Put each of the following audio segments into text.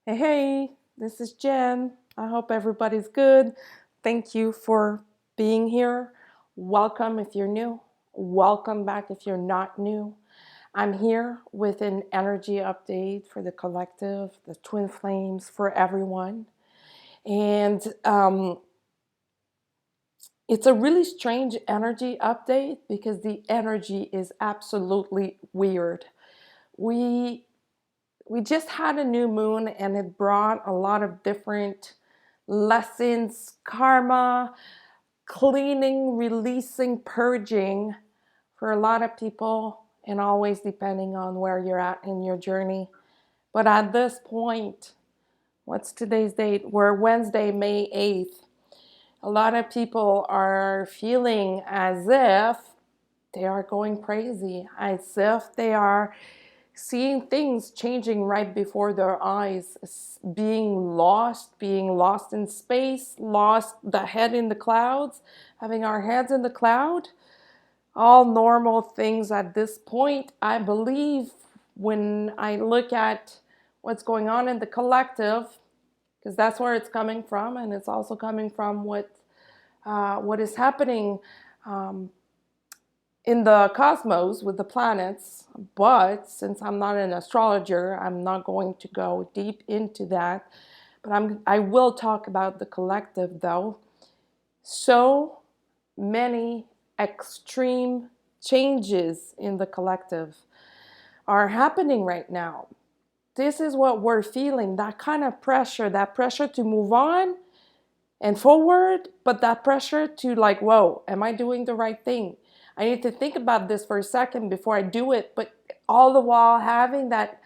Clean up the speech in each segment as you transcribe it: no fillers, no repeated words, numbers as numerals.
Hey, this is Jen. I hope everybody's good. Thank you for being here. Welcome if you're new. Welcome back if you're not new. I'm here with an energy update for the collective, the twin flames, for everyone. And it's a really strange energy update because the energy is absolutely weird. We we just had a new moon and it brought a lot of different lessons, karma, cleaning, releasing, purging for a lot of people, and always depending on where you're at in your journey. But at this point, what's today's date? We're Wednesday, May 8th. A lot of people are feeling as if they are going crazy, as if they are seeing things changing right before their eyes, being lost in space, lost the head in the clouds, having our heads in the cloud. All normal things at this point, I believe, when I look at what's going on in the collective, because that's where it's coming from, and it's also coming from what is happening um, in the cosmos with the planets. But since I'm not an astrologer, I'm not going to go deep into that. But I will talk about the collective though. So many extreme changes in the collective are happening right now. This is what we're feeling, that kind of pressure, that pressure to move on and forward, but that pressure to like, whoa, am I doing the right thing? I need to think about this for a second before I do it, but all the while having that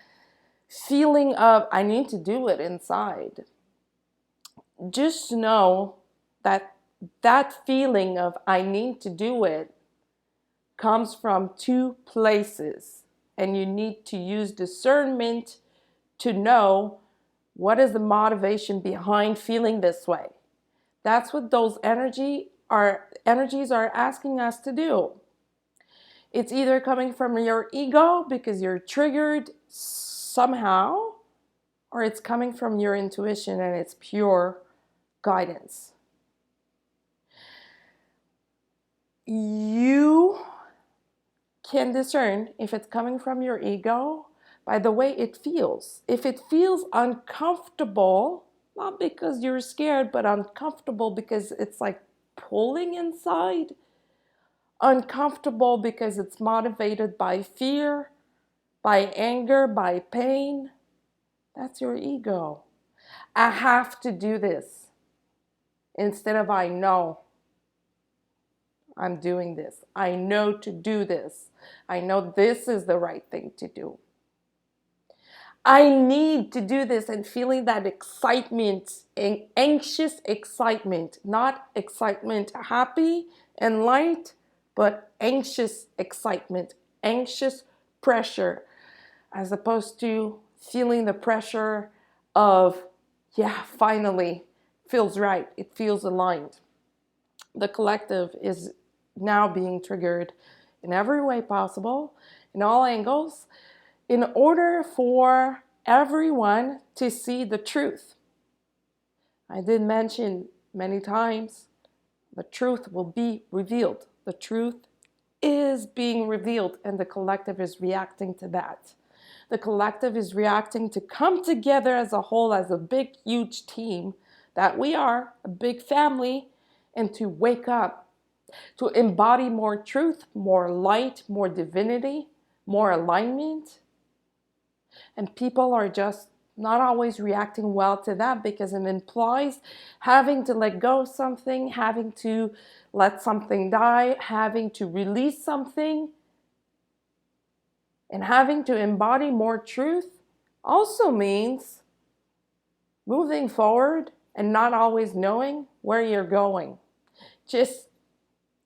feeling of I need to do it inside. Just know that that feeling of I need to do it comes from two places, and you need to use discernment to know what is the motivation behind feeling this way. That's what those energies are asking us to do. It's either coming from your ego because you're triggered somehow, or it's coming from your intuition and it's pure guidance. You can discern if it's coming from your ego by the way it feels. If it feels uncomfortable, not because you're scared, but uncomfortable because it's like pulling inside, uncomfortable because it's motivated by fear, by anger, by pain, that's your ego. I have to do this instead of I know I'm doing this. I know to do this. I know this is the right thing to do. I need to do this, and feeling that excitement, anxious excitement, not excitement happy and light, but anxious excitement, anxious pressure, as opposed to feeling the pressure of, yeah, finally, feels right, it feels aligned. The collective is now being triggered in every way possible, in all angles, in order for everyone to see the truth. I did mention many times the truth will be revealed. The truth is being revealed, and the collective is reacting to that. The collective is reacting to come together as a whole, as a big, huge team that we are, a big family, and to wake up, to embody more truth, more light, more divinity, more alignment. And people are just not always reacting well to that because it implies having to let go of something, having to let something die, having to release something, and having to embody more truth also means moving forward and not always knowing where you're going. Just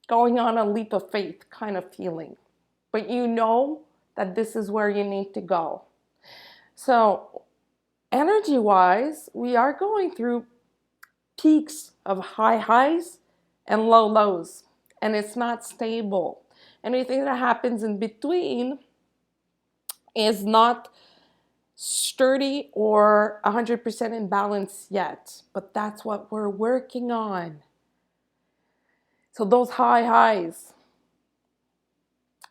going on a leap of faith kind of feeling. But you know that this is where you need to go. So energy-wise, we are going through peaks of high highs and low lows, and it's not stable. Anything that happens in between is not sturdy or 100% in balance yet, but that's what we're working on. So those highs,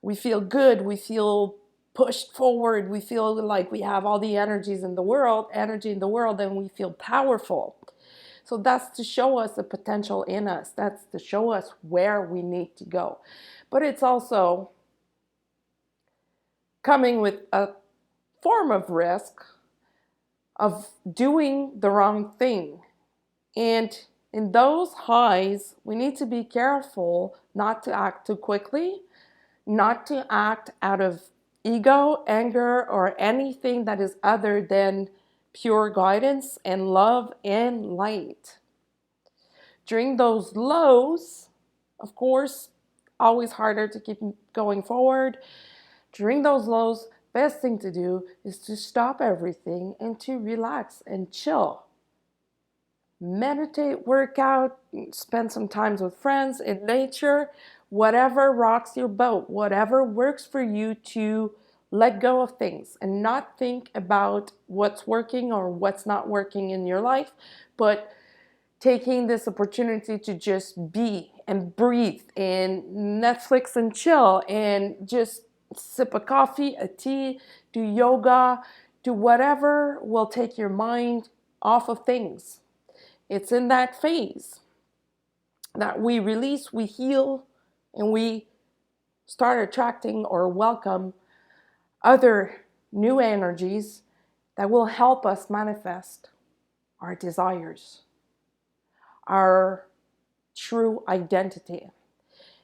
we feel good, we feel pushed forward, we feel like we have all the energy in the world, and we feel powerful. So that's to show us the potential in us. That's to show us where we need to go. But it's also coming with a form of risk of doing the wrong thing. And in those highs, we need to be careful not to act too quickly, not to act out of ego, anger, or anything that is other than pure guidance and love and light. During those lows, of course, always harder to keep going forward. During those lows, best thing to do is to stop everything and to relax and chill. Meditate, work out, spend some time with friends, in nature, whatever rocks your boat, whatever works for you to let go of things and not think about what's working or what's not working in your life, but taking this opportunity to just be and breathe and Netflix and chill and just sip a coffee, a tea, do yoga, do whatever will take your mind off of things. It's in that phase that we release, we heal, and we start attracting or welcome other new energies that will help us manifest our desires, our true identity.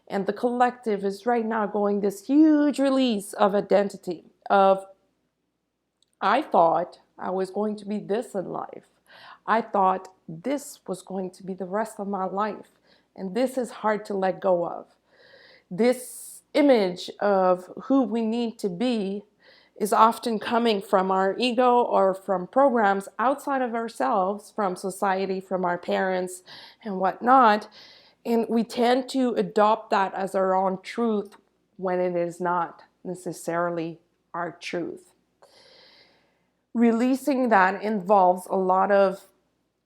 And the collective is right now going this huge release of identity of, I thought I was going to be this in life. I thought this was going to be the rest of my life. And this is hard to let go of. This image of who we need to be is often coming from our ego or from programs outside of ourselves, from society, from our parents and whatnot. And we tend to adopt that as our own truth when it is not necessarily our truth. Releasing that involves a lot of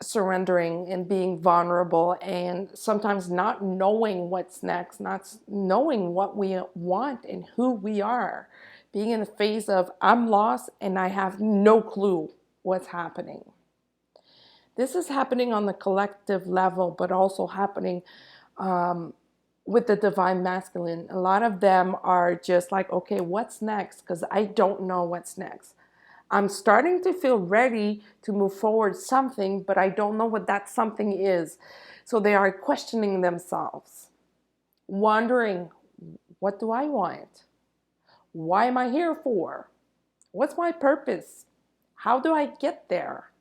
surrendering and being vulnerable and sometimes not knowing what's next, not knowing what we want and who we are. Being in a phase of, I'm lost and I have no clue what's happening. This is happening on the collective level, but also happening with the divine masculine. A lot of them are just like, okay, what's next? Because I don't know what's next. I'm starting to feel ready to move forward something, but I don't know what that something is. So they are questioning themselves, wondering, what do I want? Why am I here for? What's my purpose? How do I get there?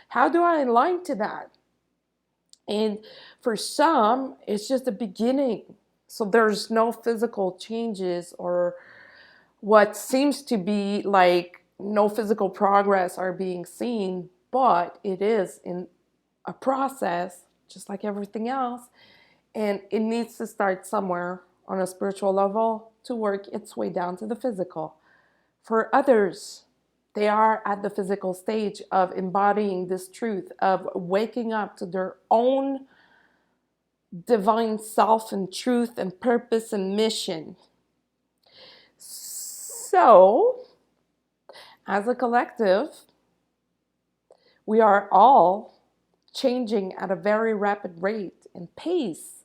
How do I align to that? And for some, it's just the beginning. So there's no physical changes or what seems to be like no physical progress are being seen, but it is in a process, just like everything else. And it needs to start somewhere on a spiritual level to work its way down to the physical. For others, they are at the physical stage of embodying this truth, of waking up to their own divine self and truth and purpose and mission. So, as a collective, we are all changing at a very rapid rate and pace.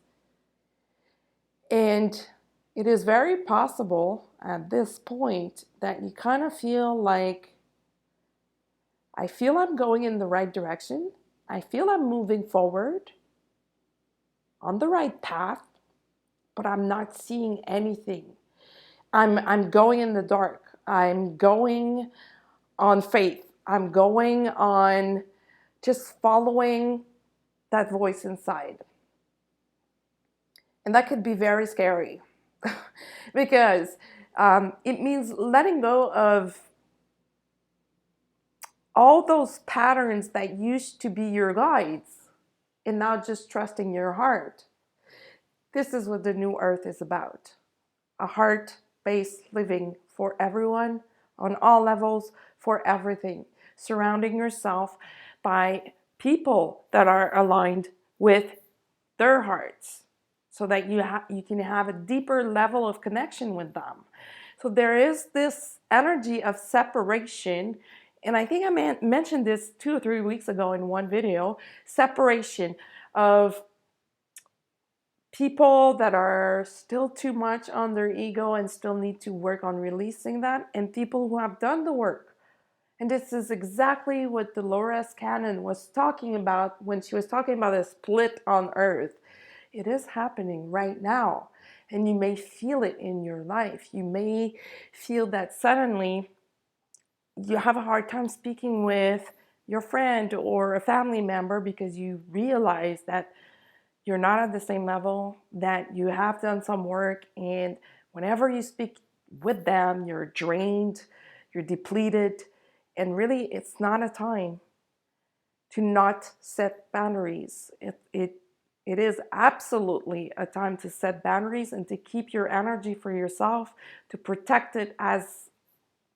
And it is very possible at this point that you kind of feel like, I feel I'm going in the right direction. I feel I'm moving forward on the right path, but I'm not seeing anything. I'm going in the dark. I'm going on faith. I'm going on just following that voice inside. And that could be very scary because it means letting go of all those patterns that used to be your guides and now just trusting your heart. This is what the new earth is about. A heart-based living for everyone on all levels for everything. Surrounding yourself by people that are aligned with their hearts so that you can have a deeper level of connection with them. So there is this energy of separation, and I think I mentioned this 2 or 3 weeks ago in one video, separation of people that are still too much on their ego and still need to work on releasing that, and people who have done the work. And this is exactly what Dolores Cannon was talking about when she was talking about a split on earth. It is happening right now, and you may feel it in your life. You may feel that suddenly you have a hard time speaking with your friend or a family member because you realize that you're not at the same level, that you have done some work, and whenever you speak with them, you're drained, you're depleted, and really it's not a time to not set boundaries. It is absolutely a time to set boundaries and to keep your energy for yourself, to protect it as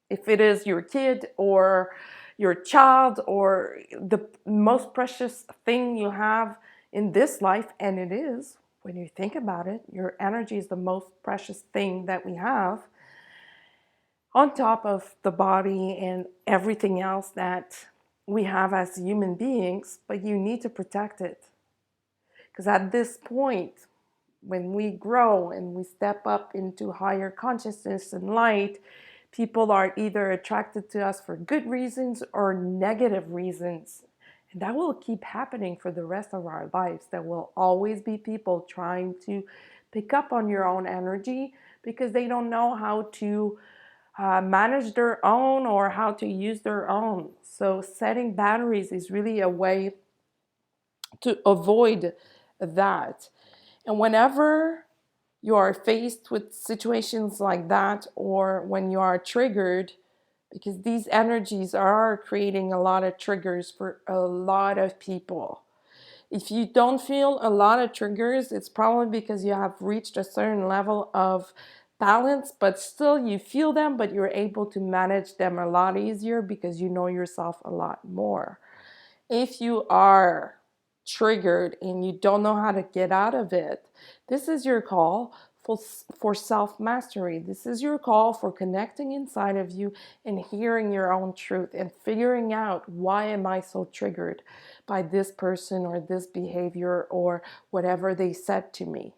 if it is your kid or your child or the most precious thing you have in this life. And it is, when you think about it, your energy is the most precious thing that we have, on top of the body and everything else that we have as human beings. But you need to protect it, because at this point, when we grow and we step up into higher consciousness and light, people are either attracted to us for good reasons or negative reasons. And that will keep happening for the rest of our lives. There will always be people trying to pick up on your own energy because they don't know how to manage their own or how to use their own. So setting boundaries is really a way to avoid that. And whenever you are faced with situations like that, or when you are triggered, because these energies are creating a lot of triggers for a lot of people. If you don't feel a lot of triggers, it's probably because you have reached a certain level of balance, but still you feel them, but you're able to manage them a lot easier because you know yourself a lot more. If you are triggered and you don't know how to get out of it, this is your call for self-mastery. This is your call for connecting inside of you and hearing your own truth and figuring out, why am I so triggered by this person or this behavior or whatever they said to me?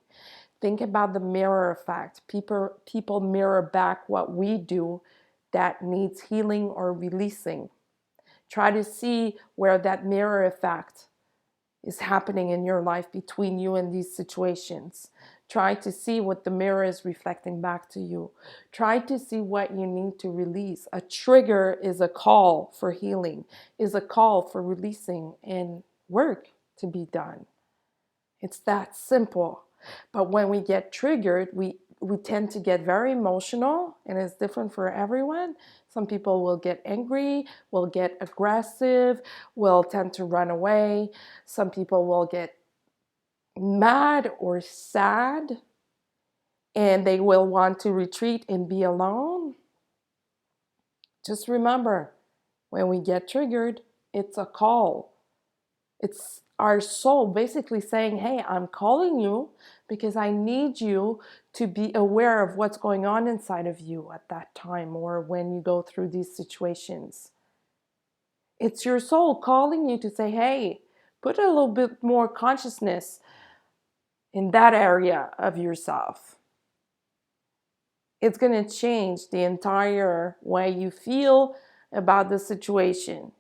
Think about the mirror effect. People mirror back what we do that needs healing or releasing. Try to see where that mirror effect is happening in your life between you and these situations. Try to see what the mirror is reflecting back to you. Try to see what you need to release. A trigger is a call for healing, is a call for releasing and work to be done. It's that simple. But when we get triggered, we tend to get very emotional, and it's different for everyone. Some people will get angry, will get aggressive, will tend to run away. Some people will get mad or sad, and they will want to retreat and be alone. Just remember, when we get triggered, it's a call. It's our soul basically saying, hey, I'm calling you because I need you to be aware of what's going on inside of you at that time or when you go through these situations. It's your soul calling you to say, hey, put a little bit more consciousness in that area of yourself. It's going to change the entire way you feel about the situation.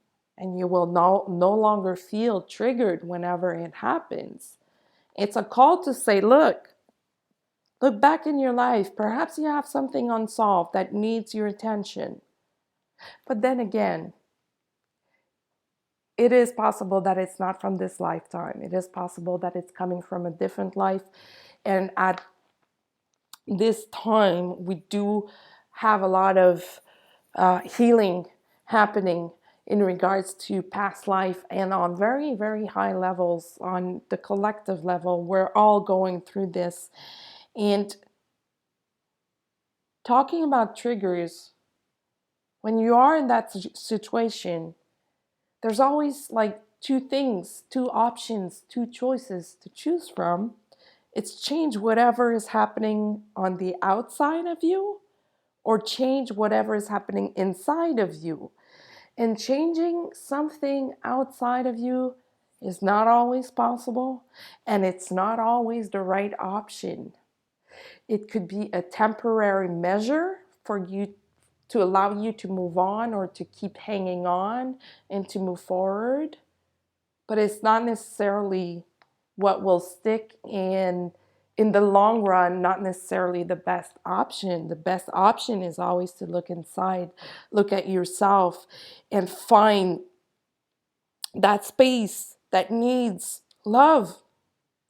And you will no longer feel triggered whenever it happens. It's a call to say, look back in your life. Perhaps you have something unsolved that needs your attention. But then again, it is possible that it's not from this lifetime. It is possible that it's coming from a different life. And at this time, we do have a lot of healing happening in regards to past life, and on very, very high levels, on the collective level. We're all going through this. And talking about triggers, When you are in that situation, there's always like two things, two options, two choices to choose from. It's change whatever is happening on the outside of you, or change whatever is happening inside of you. And changing something outside of you is not always possible, and it's not always the right option. It could be a temporary measure for you to allow you to move on or to keep hanging on and to move forward, but it's not necessarily what will stick, and in the long run, not necessarily the best option. The best option is always to look inside, look at yourself, and find that space that needs love.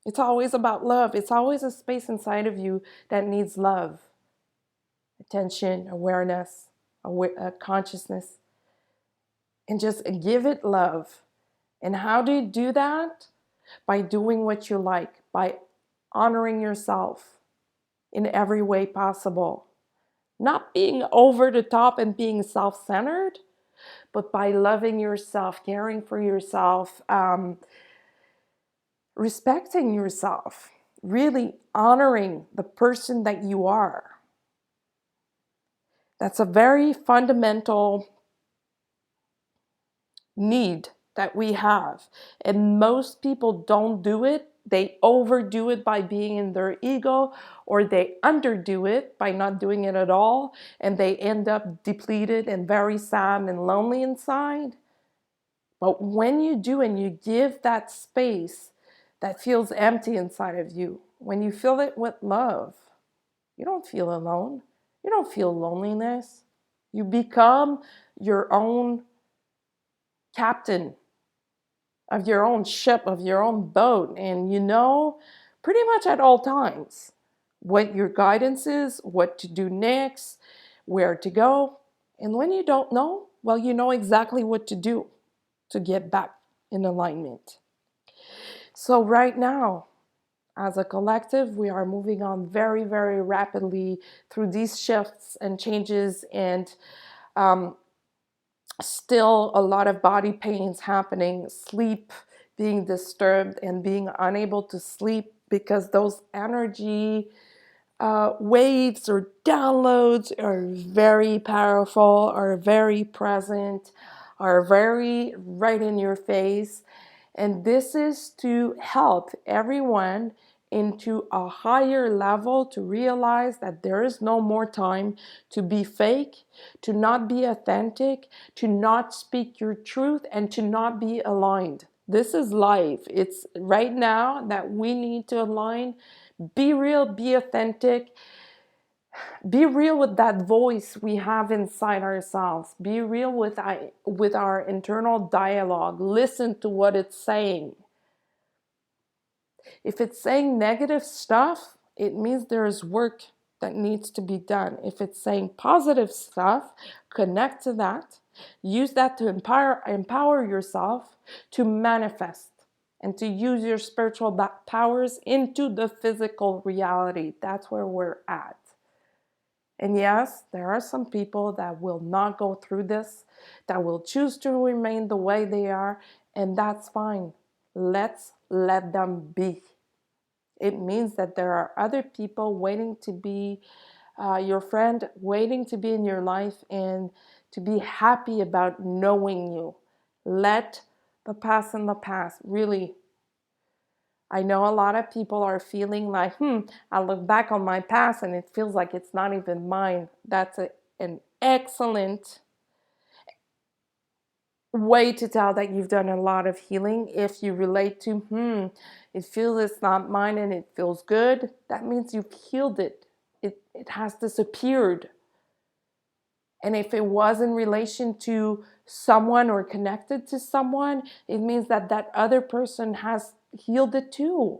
It's always about love. It's always a space inside of you that needs love, attention, awareness, consciousness, and just give it love. And how do you do that? By doing what you like, by honoring yourself in every way possible. Not being over the top and being self-centered, but by loving yourself, caring for yourself, respecting yourself, really honoring the person that you are. That's a very fundamental need that we have. And most people don't do it. They overdo it by being in their ego, or they underdo it by not doing it at all. And they end up depleted and very sad and lonely inside. But when you do and you give that space that feels empty inside of you, when you fill it with love, you don't feel alone. You don't feel loneliness. You become your own captain of your own ship, of your own boat, and you know pretty much at all times what your guidance is, what to do next, where to go. And when you don't know, well, you know exactly what to do to get back in alignment. So right now, as a collective, we are moving on very, very rapidly through these shifts and changes, and still a lot of body pains happening, sleep being disturbed and being unable to sleep because those energy waves or downloads are very powerful, are very present, are very right in your face. And this is to help everyone into a higher level to realize that there is no more time to be fake, to not be authentic, to not speak your truth, and to not be aligned. This is life. It's right now that we need to align, be real, be authentic, be real with that voice we have inside ourselves. Be real with our internal dialogue. Listen to what it's saying. If it's saying negative stuff, it means there is work that needs to be done. If it's saying positive stuff, connect to that. Use that to empower yourself to manifest and to use your spiritual powers into the physical reality. That's where we're at. And yes, there are some people that will not go through this, that will choose to remain the way they are, and that's fine. Let's let them be. It means that there are other people waiting to be your friend, waiting to be in your life and to be happy about knowing you. Let the past in the past. Really, I know a lot of people are feeling like, I look back on my past and it feels like it's not even mine. That's an excellent way to tell that you've done a lot of healing. If you relate to, it feels it's not mine and it feels good, that means you've healed it. It has disappeared. And if it was in relation to someone or connected to someone, it means that that other person has healed it too.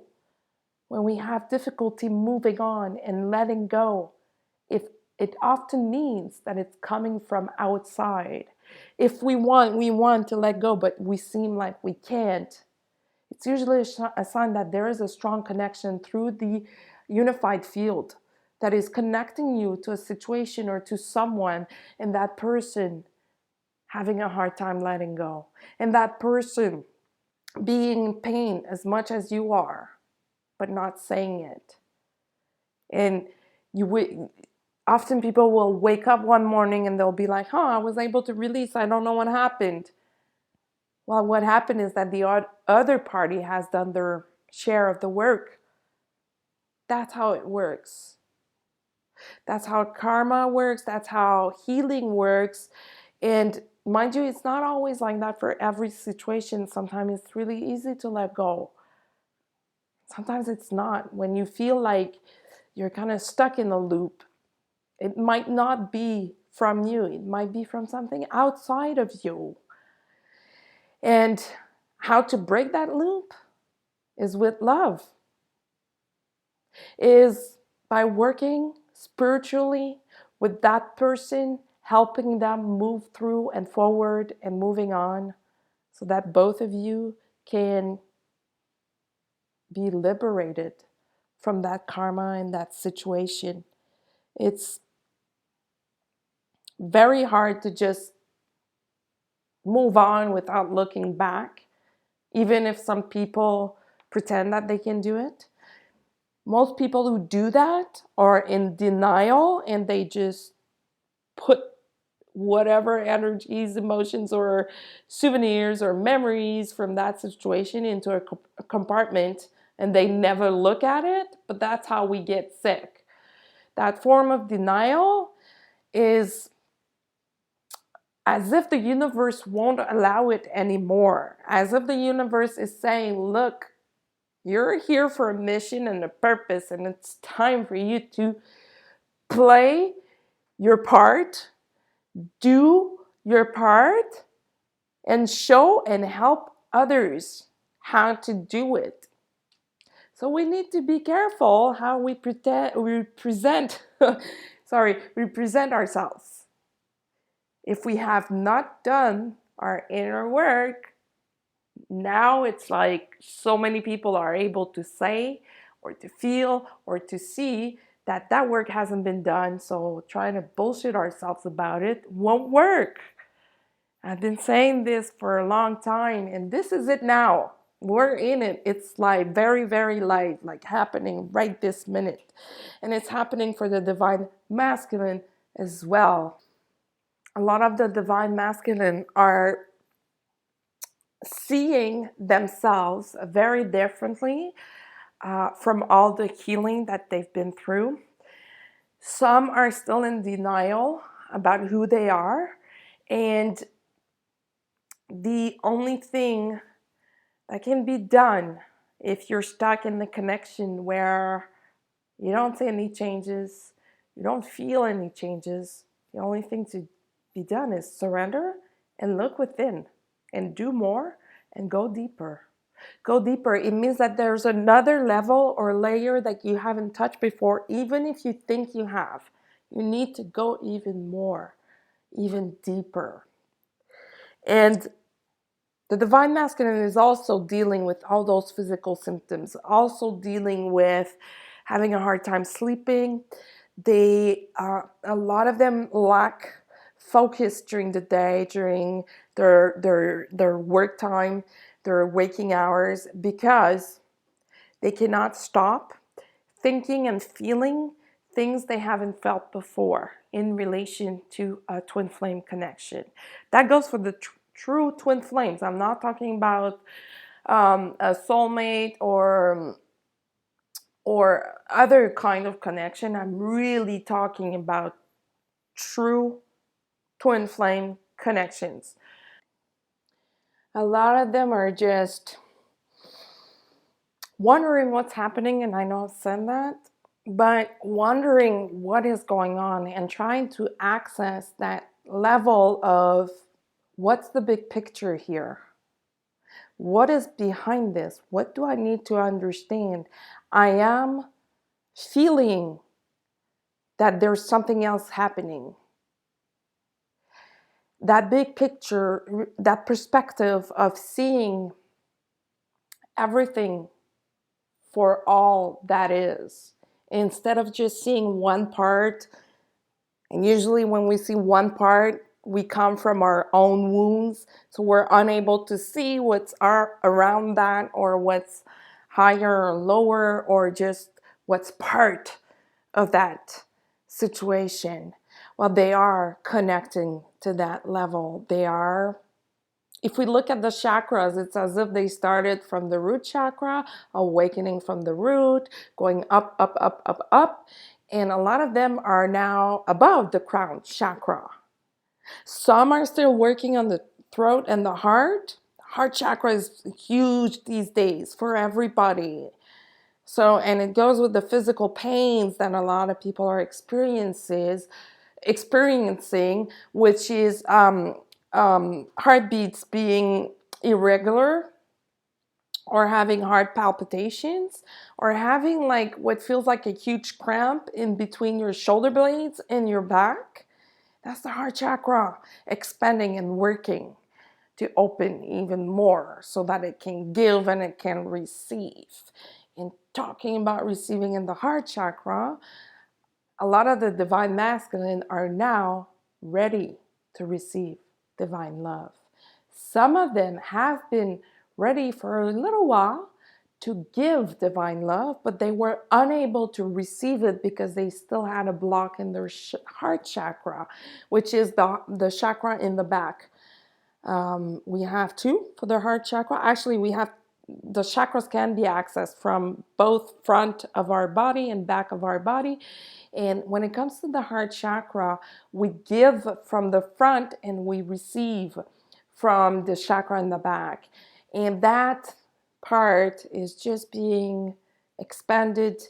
When we have difficulty moving on and letting go, if it often means that it's coming from outside. If we want to let go, but we seem like we can't, it's usually a sign that there is a strong connection through the unified field that is connecting you to a situation or to someone, and that person having a hard time letting go, and that person being in pain as much as you are, but not saying it. And often people will wake up one morning and they'll be like, I was able to release, I don't know what happened. Well, what happened is that the other party has done their share of the work. That's how it works. That's how karma works. That's how healing works. And mind you, it's not always like that for every situation. Sometimes it's really easy to let go. Sometimes it's not. When you feel like you're kind of stuck in a loop, it might not be from you. It might be from something outside of you. And how to break that loop is with love, is by working spiritually with that person, helping them move through and forward and moving on so that both of you can be liberated from that karma and that situation. It's very hard to just move on without looking back, even if some people pretend that they can do it. Most people who do that are in denial, and they just put whatever energies, emotions, or souvenirs or memories from that situation into a compartment, and they never look at it. But that's how we get sick. That form of denial is as if the universe won't allow it anymore. As if the universe is saying, look, you're here for a mission and a purpose, and it's time for you to play your part, do your part, and show and help others how to do it. So we need to be careful how we present ourselves. If we have not done our inner work, now it's like so many people are able to say or to feel or to see that that work hasn't been done. So trying to bullshit ourselves about it won't work. I've been saying this for a long time, and this is it now. We're in it. It's like very, very light, like happening right this minute. And it's happening for the divine masculine as well. A lot of the divine masculine are seeing themselves very differently from all the healing that they've been through. Some are still in denial about who they are, and the only thing that can be done if you're stuck in the connection where you don't see any changes, you don't feel any changes, the only thing to be done is surrender and look within and do more and go deeper. Go deeper. It means that there's another level or layer that you haven't touched before, even if you think you have. You need to go even more, even deeper. And the divine masculine is also dealing with all those physical symptoms, also dealing with having a hard time sleeping. A lot of them lack focus during the day, during their work time, their waking hours, because they cannot stop thinking and feeling things they haven't felt before in relation to a twin flame connection. That goes for the true twin flames. I'm not talking about a soulmate or other kind of connection. I'm really talking about true twin flame connections. A lot of them are just wondering what's happening, and I know I've said that, but wondering what is going on and trying to access that level of what's the big picture here? What is behind this? What do I need to understand? I am feeling that there's something else happening. That big picture, that perspective of seeing everything for all that is, instead of just seeing one part. And usually when we see one part, we come from our own wounds, so we're unable to see what's around that, or what's higher or lower, or just what's part of that situation. Well, they are connecting to that level. They are, if we look at the chakras, it's as if they started from the root chakra, awakening from the root, going up, up, up, up, up. And a lot of them are now above the crown chakra. Some are still working on the throat and the heart. Heart chakra is huge these days for everybody. So, and it goes with the physical pains that a lot of people are experiencing, which is heartbeats being irregular, or having heart palpitations, or having like what feels like a huge cramp in between your shoulder blades and your back. That's the heart chakra expanding and working to open even more so that it can give and it can receive. In talking about receiving in the heart chakra, a lot of the divine masculine are now ready to receive divine love. Some of them have been ready for a little while to give divine love, but they were unable to receive it because they still had a block in their heart chakra, which is the chakra in the back. We have two for the heart chakra. Actually, we have, the chakras can be accessed from both front of our body and back of our body. And when it comes to the heart chakra, we give from the front and we receive from the chakra in the back. And that part is just being expanded,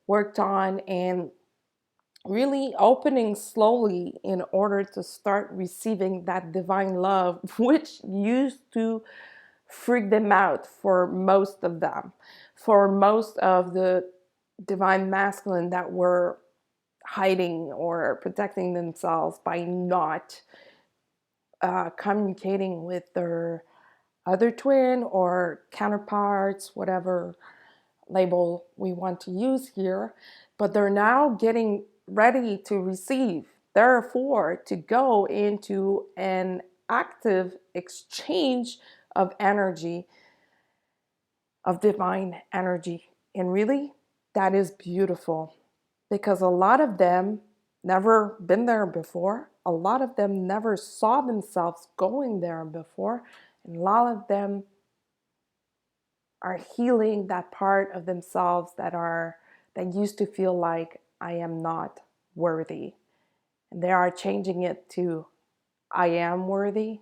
worked on, and really opening slowly in order to start receiving that divine love, which used to freak them out for most of them, for most of the divine masculine that were hiding or protecting themselves by not communicating with their other twin or counterparts, whatever label we want to use here. But they're now getting ready to receive, therefore to go into an active exchange of energy, of divine energy. And really, that is beautiful, because a lot of them never been there before. A lot of them never saw themselves going there before. And a lot of them are healing that part of themselves that used to feel like I am not worthy. And they are changing it to I am worthy,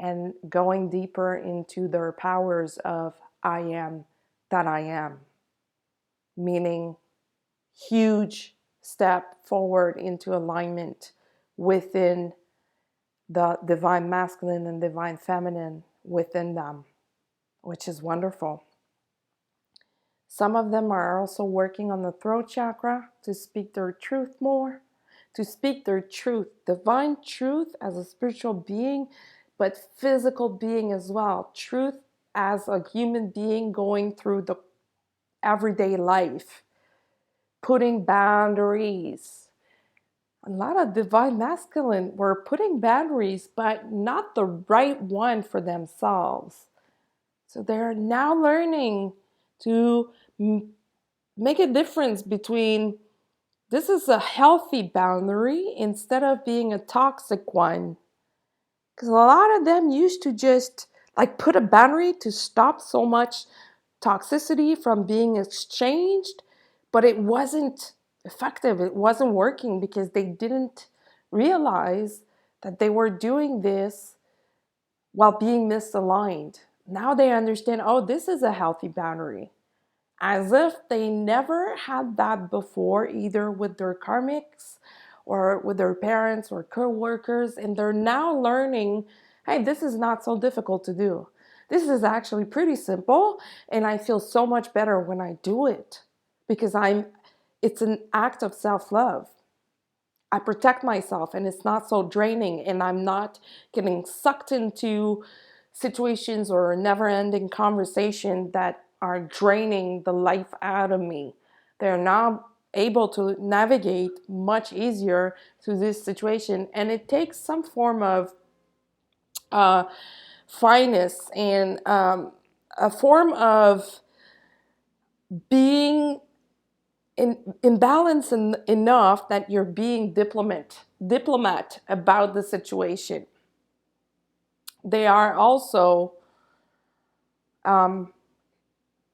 and going deeper into their powers of I am that I am, meaning huge step forward into alignment within the divine masculine and divine feminine within them, which is wonderful. Some of them are also working on the throat chakra to speak their truth more, to speak their truth, divine truth as a spiritual being, but physical being as well. Truth as a human being going through the everyday life, putting boundaries. A lot of divine masculine were putting boundaries, but not the right one for themselves. So they're now learning to make a difference between this is a healthy boundary instead of being a toxic one. Because a lot of them used to just like put a boundary to stop so much toxicity from being exchanged, but it wasn't effective. It wasn't working because they didn't realize that they were doing this while being misaligned. Now they understand, oh, this is a healthy boundary. As if they never had that before, either with their karmics or with their parents or co-workers, and they're now learning, hey, this is not so difficult to do. This is actually pretty simple, and I feel so much better when I do it because it's an act of self-love. I protect myself and it's not so draining, and I'm not getting sucked into situations or never-ending conversation that are draining the life out of me, They're now able to navigate much easier through this situation. And it takes some form of fineness and a form of being in balance enough that you're being diplomat about the situation. They are also, and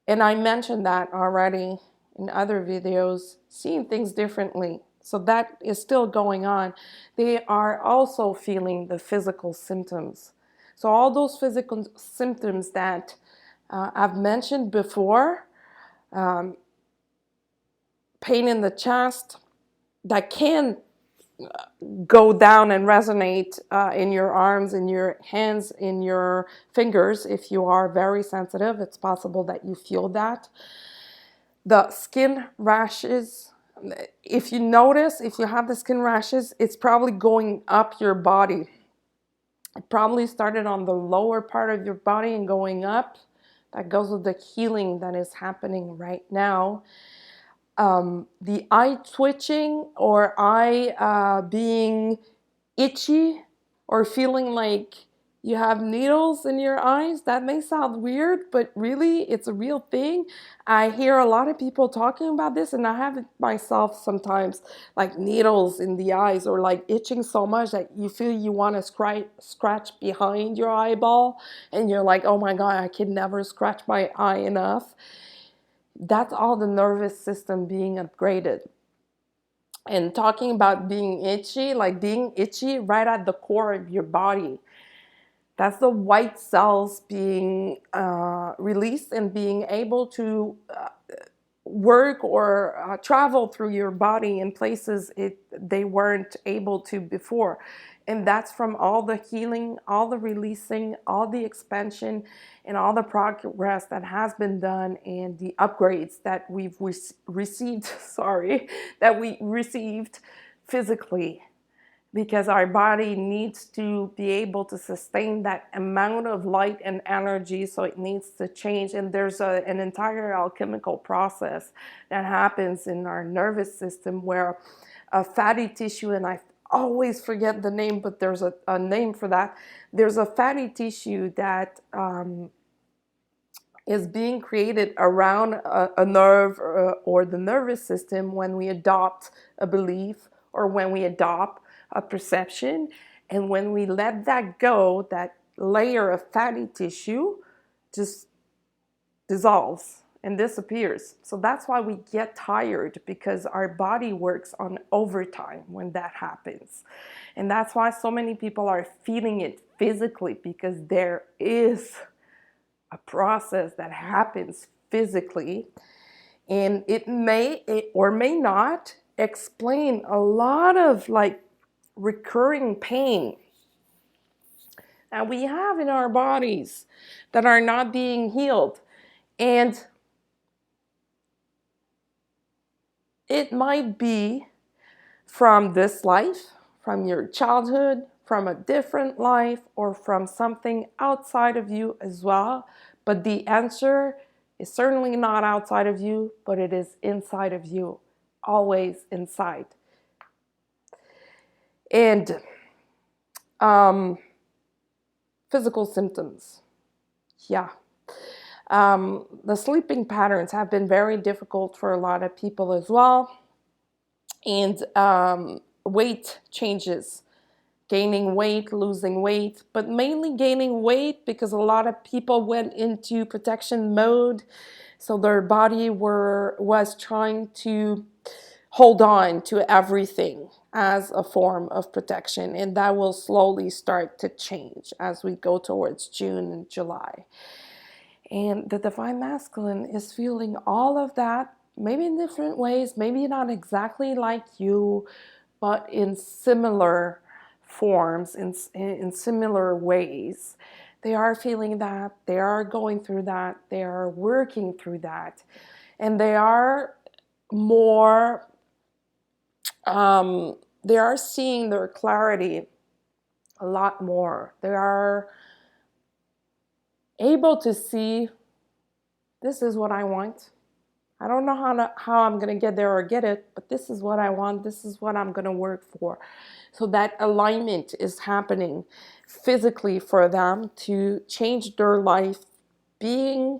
I mentioned that already in other videos, seeing things differently. So that is still going on. They are also feeling the physical symptoms. So all those physical symptoms that I've mentioned before, pain in the chest, that can go down and resonate in your arms, in your hands, in your fingers. If you are very sensitive, it's possible that you feel that. The skin rashes, if you notice, if you have the skin rashes, it's probably going up your body. It probably started on the lower part of your body and going up. That goes with the healing that is happening right now. The eye twitching or eye being itchy or feeling like you have needles in your eyes, that may sound weird, but really it's a real thing. I hear a lot of people talking about this, and I have it myself sometimes, like needles in the eyes or like itching so much that you feel you want to scratch behind your eyeball, and you're like, oh my God, I can never scratch my eye enough. That's all the nervous system being upgraded. And talking about being itchy, like being itchy right at the core of your body. That's the white cells being released and being able to work or travel through your body in places they weren't able to before. And that's from all the healing, all the releasing, all the expansion, and all the progress that has been done, and the upgrades that we've received, that we received physically, because our body needs to be able to sustain that amount of light and energy, so it needs to change. And there's an entire alchemical process that happens in our nervous system where a fatty tissue, and I always forget the name, but there's a name for that. There's a fatty tissue that is being created around a nerve or the nervous system when we adopt a belief or when we adopt a perception. And when we let that go, that layer of fatty tissue just dissolves and disappears. So that's why we get tired, because our body works on overtime when that happens. And that's why so many people are feeling it physically, because there is a process that happens physically, and it or may not explain a lot of like recurring pain that we have in our bodies that are not being healed. And it might be from this life, from your childhood, from a different life, or from something outside of you as well. But the answer is certainly not outside of you, but it is inside of you, always inside. And physical symptoms. Yeah. The sleeping patterns have been very difficult for a lot of people as well. And weight changes, gaining weight, losing weight, but mainly gaining weight because a lot of people went into protection mode. So their body was trying to hold on to everything as a form of protection. And that will slowly start to change as we go towards June and July. And the Divine Masculine is feeling all of that, maybe in different ways, maybe not exactly like you, but in similar forms, in similar ways. They are feeling that, they are going through that, they are working through that, and they are more, they are seeing their clarity a lot more. They are able to see, this is what I want. I don't know how I'm going to get there or get it, but this is what I want. This is what I'm going to work for. So that alignment is happening physically for them to change their life, being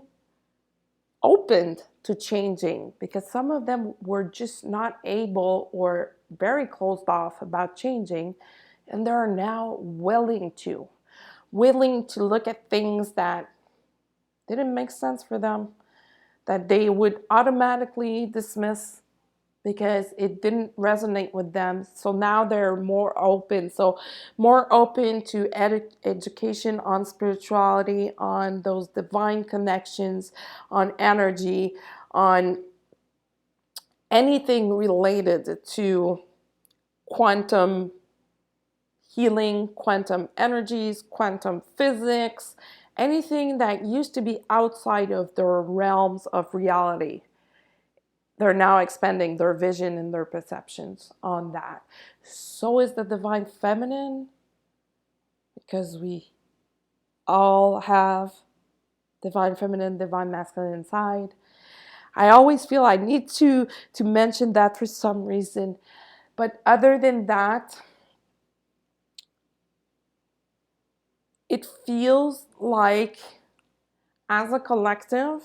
opened to changing, because some of them were just not able or very closed off about changing, and they're now willing to look at things that didn't make sense for them, that they would automatically dismiss because it didn't resonate with them. So now they're more open. So more open to education on spirituality, on those divine connections, on energy, on anything related to quantum healing, quantum energies, quantum physics, anything that used to be outside of their realms of reality. They're now expanding their vision and their perceptions on that. So is the divine feminine, because we all have divine feminine, divine masculine inside. I always feel I need to mention that for some reason. But other than that, it feels like, as a collective,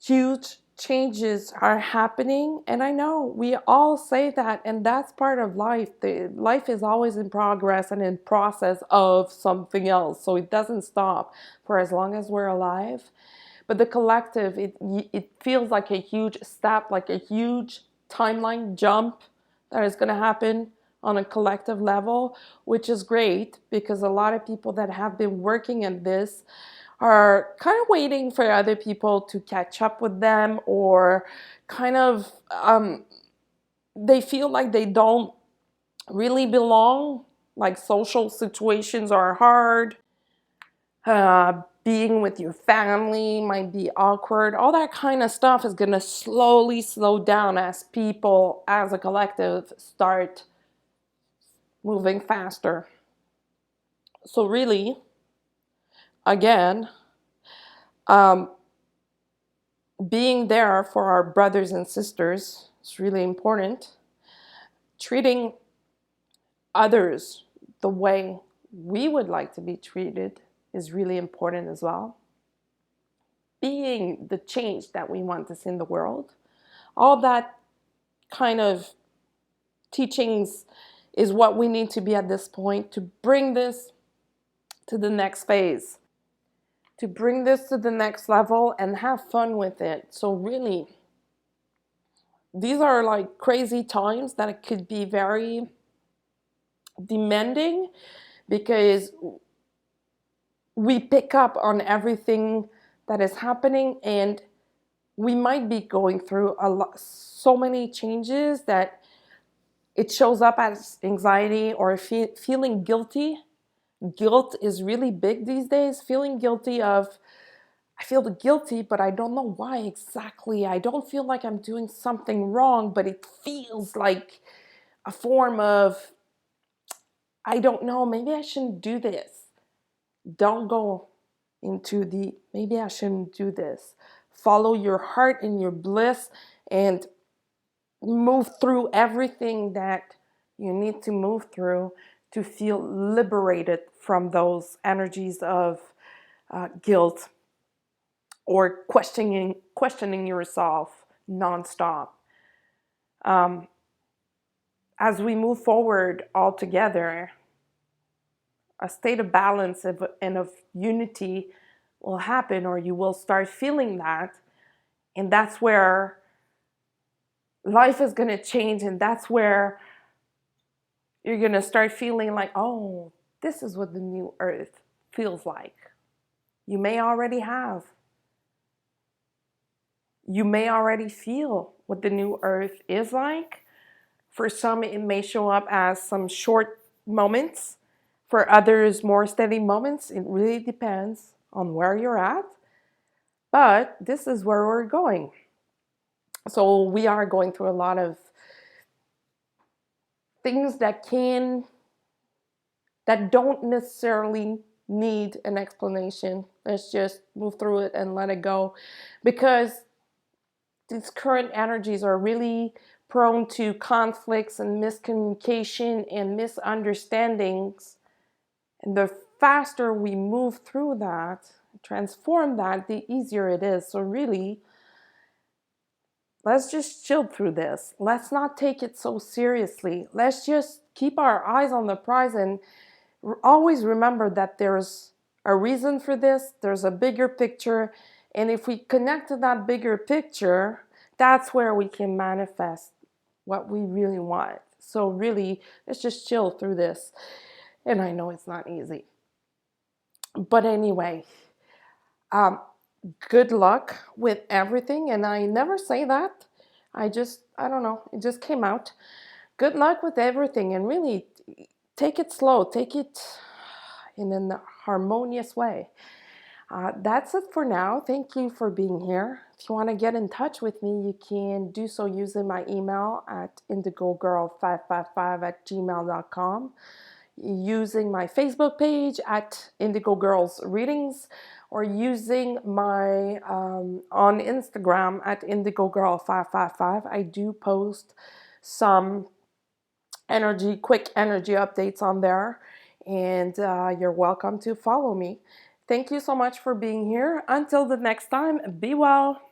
huge changes are happening. And I know we all say that, and that's part of life. Life is always in progress and in process of something else, so it doesn't stop for as long as we're alive. But the collective, it feels like a huge step, like a huge timeline jump that is going to happen on a collective level, which is great, because a lot of people that have been working at this are kind of waiting for other people to catch up with them, or kind of they feel like they don't really belong, like social situations are hard, being with your family might be awkward. All that kind of stuff is going to slowly slow down as people, as a collective, start moving faster. So really, again, being there for our brothers and sisters is really important. Treating others the way we would like to be treated is really important as well. Being the change that we want to see in the world. All that kind of teachings is what we need to be at this point to bring this to the next phase, to bring this to the next level and have fun with it. So really, these are like crazy times that it could be very demanding, because we pick up on everything that is happening, and we might be going through so many changes that it shows up as anxiety or feeling guilty. Guilt is really big these days. Feeling guilty of, I feel guilty, but I don't know why exactly. I don't feel like I'm doing something wrong, but it feels like a form of, I don't know, maybe I shouldn't do this. Don't go into the, maybe I shouldn't do this. Follow your heart and your bliss and move through everything that you need to move through to feel liberated from those energies of guilt or questioning yourself nonstop. As we move forward all together, a state of balance and of unity will happen, or you will start feeling that. And that's where life is going to change, and that's where you're going to start feeling like, oh, this is what the new earth feels like. You may already have. You may already feel what the new earth is like. For some, it may show up as some short moments. For others, more steady moments. It really depends on where you're at. But this is where we're going. So we are going through a lot of things that don't necessarily need an explanation. Let's just move through it and let it go. Because these current energies are really prone to conflicts and miscommunication and misunderstandings. And the faster we move through that, transform that, the easier it is. So really, let's just chill through this. Let's not take it so seriously. Let's just keep our eyes on the prize and always remember that there's a reason for this, there's a bigger picture, and if we connect to that bigger picture, that's where we can manifest what we really want. So really, let's just chill through this. And I know it's not easy. But anyway, um, good luck with everything. And I never say that. I don't know, it just came out. Good luck with everything, and really take it slow, take it in an harmonious way. That's it for now. Thank you for being here. If you want to get in touch with me, you can do so using my email at indigogirl555@gmail.com, using my Facebook page at Indigo Girls Readings, or using my on Instagram at IndigoGirl555. I do post some quick energy updates on there, and you're welcome to follow me. Thank you so much for being here. Until the next time, be well.